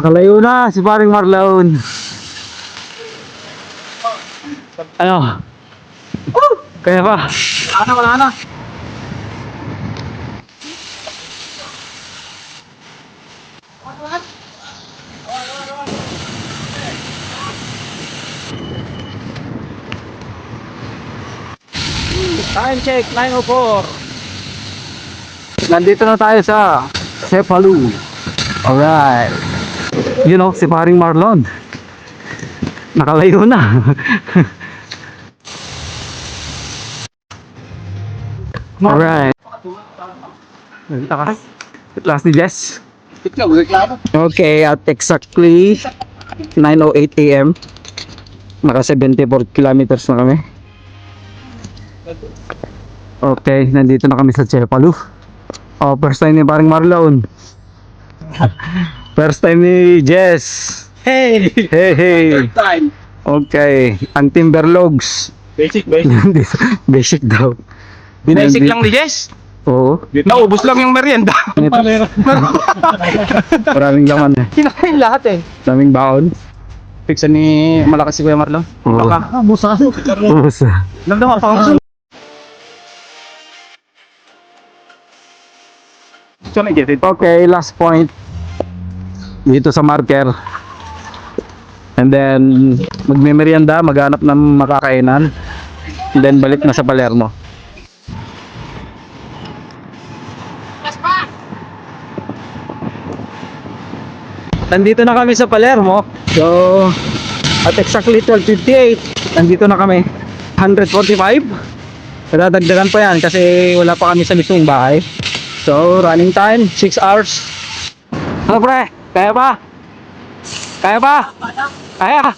Nakalayo na si paring Marlon. Ano? Kaya pa? Wala na. Time check, 9:04. Nandito na tayo sa Cefalu. Alright. You know, si paring Marlon. Nakalayo na. Alright. Last ni Jess. Okay, at exactly 9:08 AM. Naka 74 kilometers na kami. Okay, nandito na kami sa Cefalu. Oh, first time ni paring Marlon. First time ni Jess. Hey! Hey, hey. Time. Okay, ang Timberlogs. Basic. Basic daw. Binasic lang ni Jess. Oo. Naubos lang yung merienda. Maraming laman eh. Kinakain lahat eh. Daming baon. Fiksan ni malakas si Kuya Marlon. Oo. Baka. Busa. Pusa. Nagdama pa ako. So, get it. Okay, last point. Dito sa marker. And then, magme-merienda, maghanap ng makakainan. And then, balik na sa Palermo. Nandito na kami sa Palermo. So, at exactly 12:58, nandito na kami. 145. Dadagdagan pa yan kasi wala pa kami sa mismong bahay. So, running time, 6 hours. Ano pre? Kaya ba? Kaya ba? Kaya?